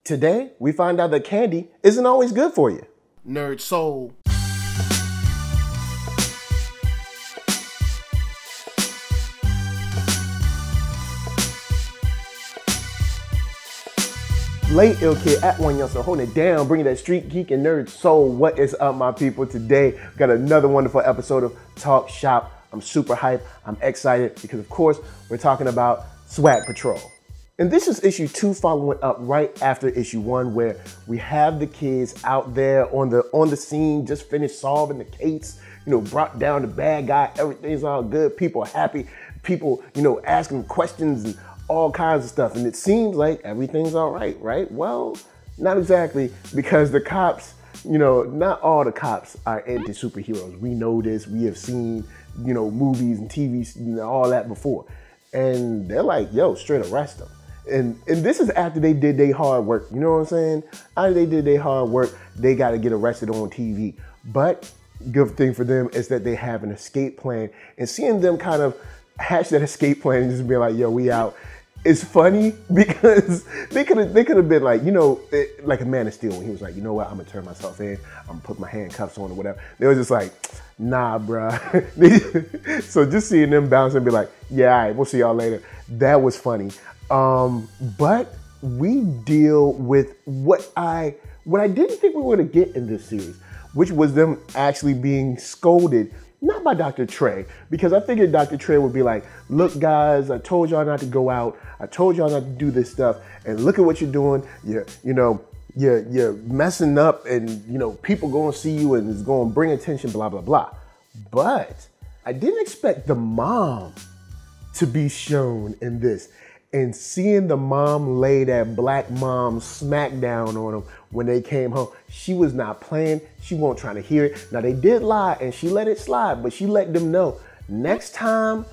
Today, we find out that candy isn't always good for you. NERDSoul. Late Ill Kid at OneYoungsta, holding it down, bringing that StreetGeek and NERDSoul. What is up, my people? Today, we got another wonderful episode of Talk Shop. I'm super hyped. I'm excited because, of course, we're talking about Swag Patrol. And this is issue 2, following up right after issue 1, where we have the kids out there on the scene, just finished solving the case, brought down the bad guy, everything's all good, people are happy, people, asking questions and all kinds of stuff. And it seems like everything's all right, right? Well, not exactly, because the cops, not all the cops are into superheroes. We know this, we have seen, movies and TVs, all that before. And they're like, yo, straight arrest them. And this is after they did their hard work. You know what I'm saying? After they did their hard work, they got to get arrested on TV. But good thing for them is that they have an escape plan. And seeing them kind of hatch that escape plan and just be like, yo, we out. It's funny because they could have been like, like a Man of Steel when he was like, you know what, I'm gonna turn myself in, I'm gonna put my handcuffs on or whatever. They was just like, nah, bruh. So just seeing them bounce and be like, yeah, all right, we'll see y'all later. That was funny. But we deal with what I didn't think we were gonna get in this series, which was them actually being scolded, not by Dr. Trey, because I figured Dr. Trey would be like, look guys, I told y'all not to go out, I told y'all not to do this stuff, and look at what you're doing, you're messing up, and people gonna see you and it's gonna bring attention, blah, blah, blah. But I didn't expect the mom to be shown in this. And seeing the mom lay that black mom smack down on them when they came home, she was not playing. She wasn't trying to hear it. Now they did lie and she let it slide, but she let them know, next time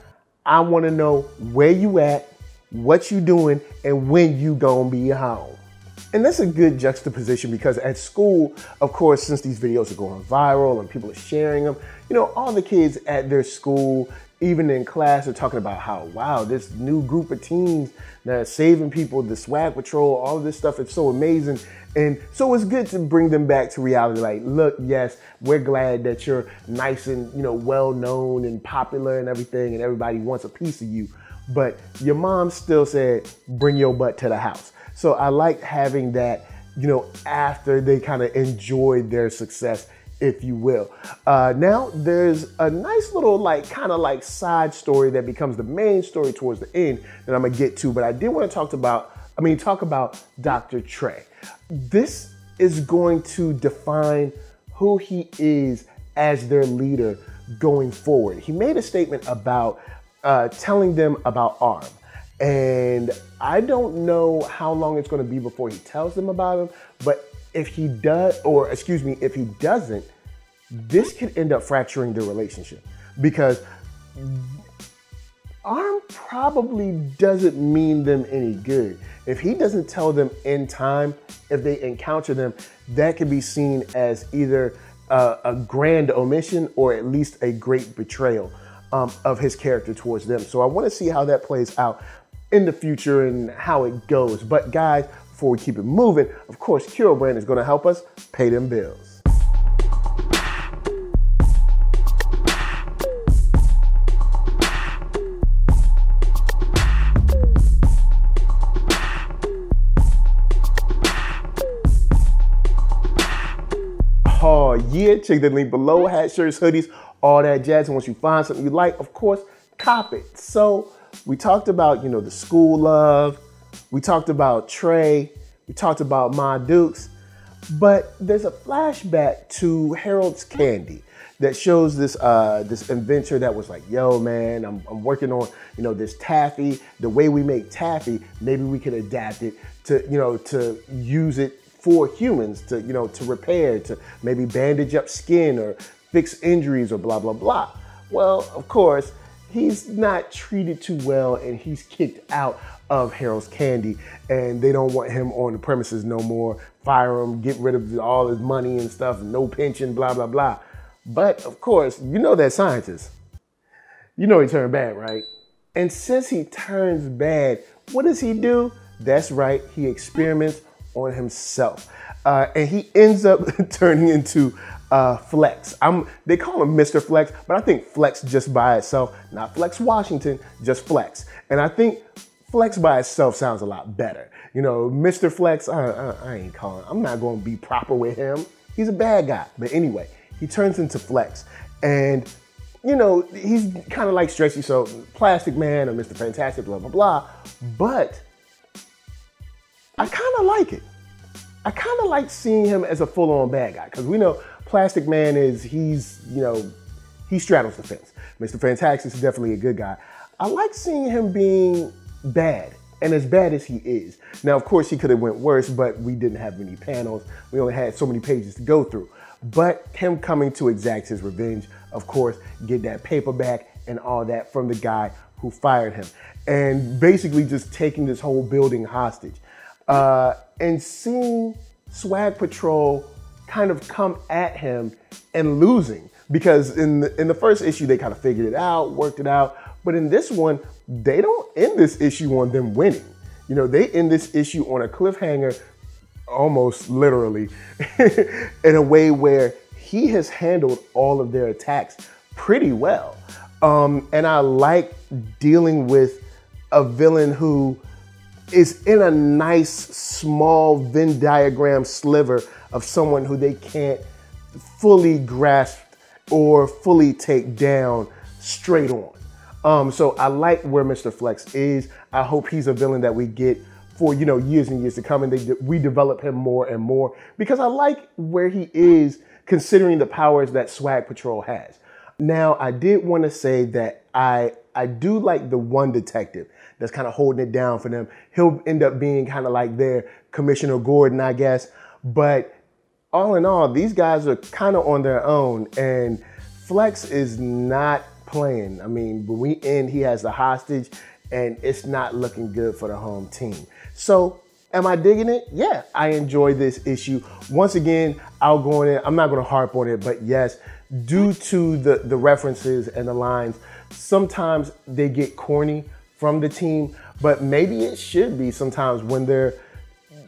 I want to know where you at, what you doing, and when you gonna be home. And that's a good juxtaposition because at school, of course, since these videos are going viral and people are sharing them, all the kids at their school, even in class, are talking about how, wow, this new group of teens that are saving people, the Swag Patrol, all of this stuff is so amazing. And so it's good to bring them back to reality. Like, look, yes, we're glad that you're nice and, well-known and popular and everything, and everybody wants a piece of you. But your mom still said, bring your butt to the house. So I like having that, after they kind of enjoyed their success, if you will. Now there's a nice little kind of side story that becomes the main story towards the end that I'm gonna get to, but I did want to talk about Dr. Trey. This is going to define who he is as their leader going forward. He made a statement about telling them about ARM. And I don't know how long it's going to be before he tells them about him, but if he does, or excuse me, if he doesn't, this could end up fracturing their relationship because ARM probably doesn't mean them any good. If he doesn't tell them in time, if they encounter them, that could be seen as either a grand omission or at least a great betrayal of his character towards them. So I want to see how that plays out in the future and how it goes. But guys, before we keep it moving, of course, Curo Brand is going to help us pay them bills. Oh yeah, check the link below, hat, shirts, hoodies, all that jazz. And once you find something you like, of course, cop it. So we talked about, the school love. We talked about Trey. We talked about Ma Dukes. But there's a flashback to Harold's Candy that shows this this inventor that was like, yo, man, I'm working on, this taffy. The way we make taffy, maybe we could adapt it to, to use it for humans, to, to repair, to maybe bandage up skin or fix injuries or blah, blah, blah. Well, of course, he's not treated too well and he's kicked out of Harold's Candy and they don't want him on the premises no more. Fire him, get rid of all his money and stuff, no pension, blah, blah, blah. But of course, that scientist, he turned bad, right? And since he turns bad, what does he do? That's right, he experiments on himself. And he ends up turning into Flexx. They call him Mr. Flexx, but I think Flexx just by itself, not Flex Washington, just Flexx. And I think Flexx by itself sounds a lot better. You know, Mr. Flexx, I ain't calling, I'm not gonna be proper with him. He's a bad guy. But anyway, he turns into Flexx. And, you know, he's kind of like Stretchy, so Plastic Man or Mr. Fantastic, blah, blah, blah. But I kind of like it. I kind of like seeing him as a full-on bad guy, because we know Plastic Man he straddles the fence. Mr. Fantastic is definitely a good guy. I like seeing him being bad, and as bad as he is. Now, of course, he could have went worse, but we didn't have many panels. We only had so many pages to go through. But him coming to exact his revenge, of course, get that paperback and all that from the guy who fired him. And basically just taking this whole building hostage. And seeing Swag Patrol kind of come at him and losing. Because in the first issue, they kind of figured it out, worked it out. But in this one, they don't end this issue on them winning. You know, they end this issue on a cliffhanger, almost literally, in a way where he has handled all of their attacks pretty well. And I like dealing with a villain who is in a nice, small Venn diagram sliver of someone who they can't fully grasp or fully take down straight on. So I like where Mr. Flexx is. I hope he's a villain that we get for, you know, years and years to come, and we develop him more and more, because I like where he is considering the powers that Swag Patrol has. Now, I did want to say that I do like the one detective that's kind of holding it down for them. He'll end up being kind of like their Commissioner Gordon, I guess. But all in all, these guys are kind of on their own, and Flexx is not playing. I mean, when we end, he has the hostage, and it's not looking good for the home team. So, am I digging it? Yeah, I enjoy this issue. Once again, I'll go on it. I'm not going to harp on it, but yes, due to the references and the lines, sometimes they get corny from the team, but maybe it should be sometimes when they're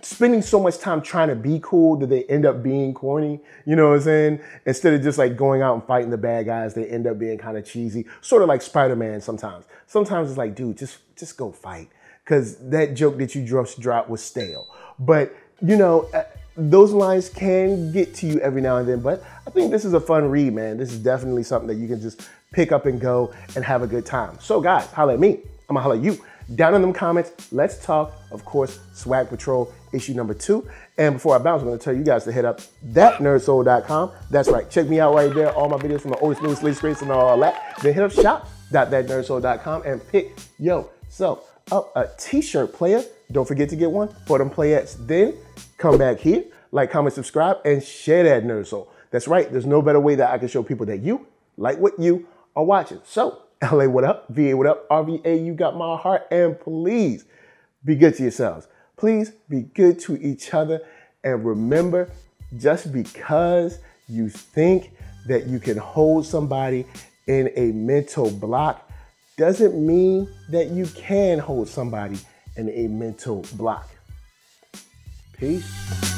spending so much time trying to be cool that they end up being corny, you know what I'm saying? Instead of just like going out and fighting the bad guys, they end up being kind of cheesy, sort of like Spider-Man sometimes. Sometimes it's like, dude, just go fight, because that joke that you just dropped was stale. But, you know, those lines can get to you every now and then, but I think this is a fun read, man. This is definitely something that you can just pick up and go and have a good time. So guys, holla at me. I'm gonna holla at you. Down in them comments, let's talk, of course, Swag Patrol issue number 2. And before I bounce, I'm gonna tell you guys to hit up ThatNERDSoul.com. That's right, check me out right there. All my videos from the oldest, newest, latest, greatest, and all that. Then hit up shop.ThatNERDSoul.com and pick yourself up a t-shirt, player. Don't forget to get one for them playettes. Then come back here, like, comment, subscribe, and share that NERDSoul. That's right, there's no better way that I can show people that you like what you are watching. So, LA, what up? VA, what up? RVA, you got my heart. And please be good to yourselves. Please be good to each other. And remember, just because you think that you can hold somebody in a mental block doesn't mean that you can hold somebody in a mental block. Peace.